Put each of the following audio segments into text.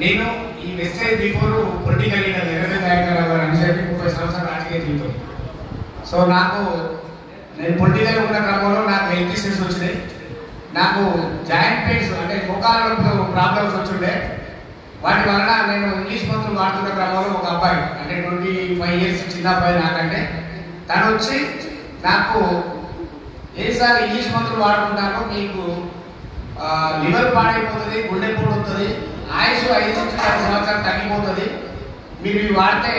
నేను ఈ వెస్టేజ్ before political leader Niranjan Nayakarao గారు అనుసరించి 30 సంవత్సరాల రాజకీయ జీవితం. సో నేను పొలిటికల్ ఉన్న క్రమంలో నాకు హెల్త్ ఇష్యూస్ వచ్చినాయి. నాకు జాయింట్ పెయిన్స్ అంటే మోకాళ్ళ ప్రాబ్లమ్స్ వచ్చిండే. వాటి వలన నేను ఇంగ్లీష్ మందులు వాడుతున్న క్రమంలో ఒక అబ్బాయి అంటే 25 years చిన్న అబ్బాయి నాకంటే తను వచ్చి నాకు ఏసారి ఇంగ్లీష్ మందులు వాడుకుంటాను, మీకు లివర్ పాడైపోతుంది, గుండెపోటు వస్తుంది, ఆయుష్ 5 నుంచి 10 సంవత్సరాలు తగ్గిపోతుంది, మీరు ఇవి వాడితే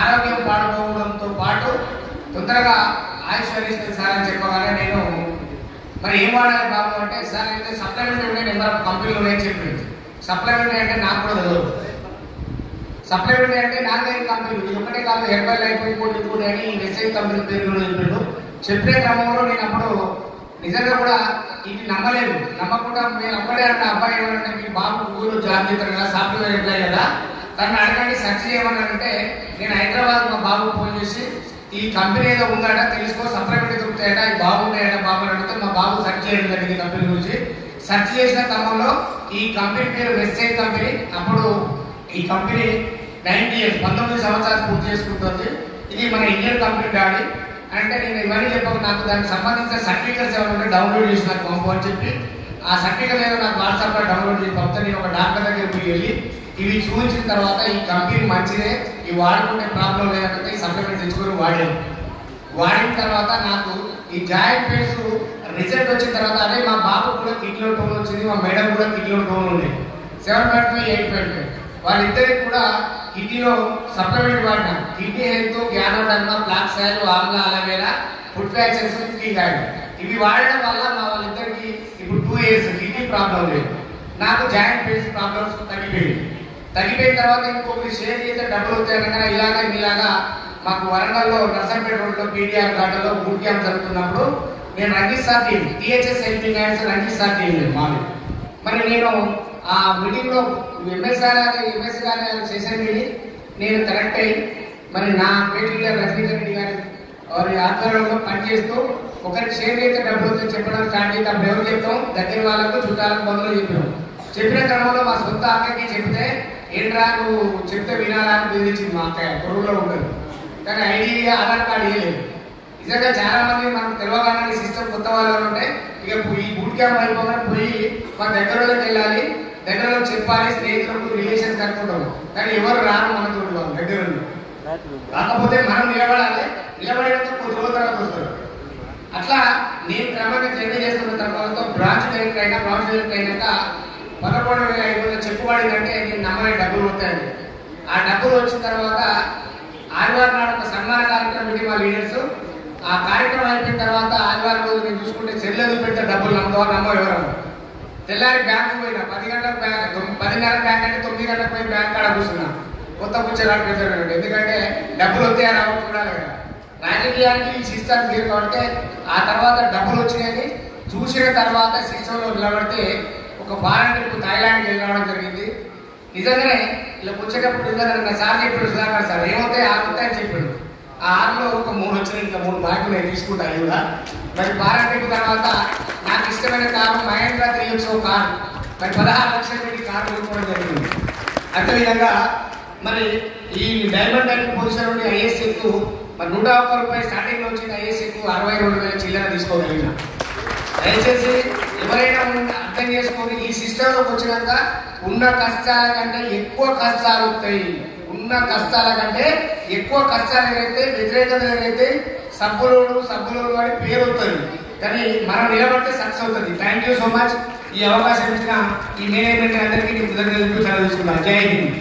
ఆరోగ్యం పాడుకోవడంతో పాటు తొందరగా ఆయుష్ వరిస్తుంది సార్ అని చెప్పగానే నేను మరి ఏం వాడాలి బాబు అంటే సార్ అయితే సప్లిమెంట్ ఉండే నెంబర్ ఆఫ్ కంపెనీలు ఉన్నాయని చెప్పింది. సప్లిమెంట్ అంటే నాకు కూడా తెలియదు. సప్లిమెంట్ అంటే 4-5 కంపెనీలు, ఇది ఒకటే కాదు, హెర్బల్ అయిపోయి ఇంకోటి అని వెస్టేజ్ కంపెనీ పేరు కూడా చెప్పిండు. చెప్పే క్రమంలో నేను అప్పుడు నిజంగా కూడా ఇది నమ్మలేదు. నమ్మకుండా నేను అక్కడే అన్న అబ్బాయి ఏమన్నా మీ బాబు గూగుల్లో జాబ్ చేస్తారు కదా, సాఫ్ట్వేర్ ఎంప్లాయ్ కదా, తను అడగండి సెర్చ్ చేయమన్నానంటే నేను హైదరాబాద్ మా బాబు ఫోన్ చేసి ఈ కంపెనీ ఏదో ఉందట తెలుసుకో, సప్లిమెంట్ దొరుకుతాయట, ఇవి బాగుంటాయట బాబు అని అడిగితే మా బాబు సెర్చ్ చేయడం జరిగింది కంపెనీ గురించి. సెర్చ్ చేసిన క్రమంలో ఈ కంపెనీ పేరు వెస్టేజ్ కంపెనీ. అప్పుడు ఈ కంపెనీ 90 years 19 సంవత్సరాలు పూర్తి చేసుకుంటుంది. ఇది మన ఇండియన్ కంపెనీ డాడీ అంటే నేను ఇవన్నీ చెప్పక నాకు దానికి సంబంధించిన సర్టిఫికేట్స్ ఏమైనా డౌన్లోడ్ చేసి నాకు పంపు అని చెప్పి ఆ సర్టిఫికేట్ ఏదో నాకు వాట్సాప్లో డౌన్లోడ్ చేసి పంపితే నేను ఒక డాక్టర్ దగ్గరికి వెళ్ళి ఇవి చూపించిన తర్వాత ఈ కంపెనీ మంచిదే, ఇవి వాడుకుంటే ప్రాబ్లం లేదంటే ఈ సప్లిమెంట్ తెచ్చుకొని వాడిన తర్వాత నాకు ఈ జాయింట్ పెయిన్స్ రిజల్ట్ వచ్చిన తర్వాత అదే మా బాబు కూడా కిడ్నీలో టోన్ వచ్చింది, మా మేడం కూడా కిడ్నీలో టోన్ ఉంది, 7.5 8.5 వాళ్ళిద్దరికి కూడా కిడ్నీలో సప్లిమెంట్ వాడినా. Kidney health, ganoderma, black soil, amla aloe vera, food factors, skin oil ఇవి వాడడం వల్ల మా వాళ్ళిద్దరికి ఇప్పుడు 2 years కిడ్నీ ప్రాబ్లం లేదు. నాకు జాయింట్ పెయిన్స్ ప్రాబ్లమ్స్ తగ్గిపోయిన తర్వాత ఇంకొకటి షేర్ చేస్తే డబ్బులు వస్తాయనగా ఇలాగా మాకు వరంగల్లో నర్సంపేట రోడ్లో పీడిఆర్ గార్డెన్లో బూట్ క్యాంప్ జరుగుతున్నప్పుడు నేను Ranjit sir team THS helping hands Ranjit sir team మాది. మరి నేను ఆ మీటింగ్లో ఎంఎస్ గారు చేసిన మీటింగ్ నేను కరెక్ట్ అయ్యి మరి నా పేట లీడర్ రజనీకాంత్ రెడ్డి గారి వారి ఆధ్వర్యంలో పనిచేస్తూ ఒకరికి షేర్ చేస్తే డబ్బులు వస్తే చెప్పడం స్టార్ట్ చేస్తే అప్పుడు ఎవరు చెప్తాం, దగ్గర వాళ్ళకు చుట్టాలకు బంధువులు చెప్పిన క్రమంలో మా సొంత అక్కకి చెప్తే ఏంట్రా నువ్వు చెప్తే వినాలా అని బెదిరించింది మా అక్కయ్య, పొరుగులో ఉంటుంది. కానీ ఐడి ఆధార్ కార్డు ఇవ్వలేదు. నిజంగా చాలా మంది మనకు తెలియగానే సిస్టమ్ కొత్త వాళ్ళు ఉంటే ఇక ఈ బూట్ క్యాంప్ అయిపోగానే పోయి మా దగ్గరలోకి వెళ్ళాలి, దగ్గరలో చెప్పాలి, స్నేహితులకు రిలేషన్స్ కనుక్కుంటాం. కానీ ఎవరు రారు మనతో వాళ్ళు దగ్గర కాకపోతే మనం నిలబడేందుకు కొద్ది రోజుల తర్వాత వస్తారు. అట్లా నేను క్రమంగా జర్నీ చేస్తున్న తర్వాత బ్రాంచ్ డైరెక్టర్ అయినాక 11,500 చెక్ పడిందంటే నేను నమ్మని డబ్బులు వస్తాయండి. ఆ డబ్బులు వచ్చిన తర్వాత ఆదివారం నాడు ఒక సన్మాన కార్యక్రమం పెట్టి మా లీడర్స్ ఆ కార్యక్రమం అయిపోయిన తర్వాత ఆదివారం రోజు నేను చూసుకుంటే చెల్లెలు పెడితే డబ్బులు నమ్మో ఎవరు తెల్లారి బ్యాంకు పోయినా 10 గంటలకు బ్యాంక్ 10:30 బ్యాంక్ అంటే 9 గంటలకు పోయి బ్యాంక్ కాడ కూర్చున్నా. కొత్త పుచ్చగాడు పెడతాడు, ఎందుకంటే డబ్బులు వస్తాయా రావు చూడాలి కదా. రాజకీయానికి ఈ సిస్టమ్ లేదు కాబట్టి ఆ తర్వాత డబ్బులు వచ్చినాయని చూసిన తర్వాత సిస్టంలో నిలబడితే ఒక ఫారెన్ ట్రిప్ థాయిలాండ్కి వెళ్ళడం జరిగింది. నిజంగానే ఇలా వచ్చేటప్పుడు నిజంగా సార్ చెప్పాడు, సుధాకర్ సార్ ఏమవుతాయి 6 వస్తాయని చెప్పాడు. ఆ 6లో ఒక 3 వచ్చినాయి, ఇంకా 3 బాకీ నేను తీసుకుంటాను కూడా. మరి ఫారెన్ ట్రిప్ తర్వాత నాకు ఇష్టమైన కారు మహేంద్ర 3XO కారు, మరి 16 లక్షలు పెట్టి కారు కొనుక్కోవడం జరిగింది. అదేవిధంగా మరి ఈ డైమండ్ బ్యాంక్ పొజిషన్ నుండి ఐఏఎస్ ఎక్కువ మరి 101 రూపాయలు స్టార్టింగ్ లో వచ్చిన ఐఏఎస్ ఎక్కువ 62,000 చిల్లర తీసుకోగలిగిన. దయచేసి ఎవరైనా అర్థం చేసుకొని ఈ సిస్టంలోకి వచ్చినాక ఉన్న కష్టాల కంటే ఎక్కువ కష్టాలు వస్తాయి. ఉన్న కష్టాల కంటే ఎక్కువ కష్టాలు ఏదైతే వ్యతిరేకత ఏదైతే సబ్బులోడు అని పేరు అవుతుంది, కానీ మనం నిలబడితే సక్సెస్ అవుతుంది. Thank you so much. ఈ అవకాశం ఇచ్చిన ఈ మేనేజ్మెంట్ అందరికీ కృతజ్ఞతలు తెలుసుకున్నాను. జై హింద్.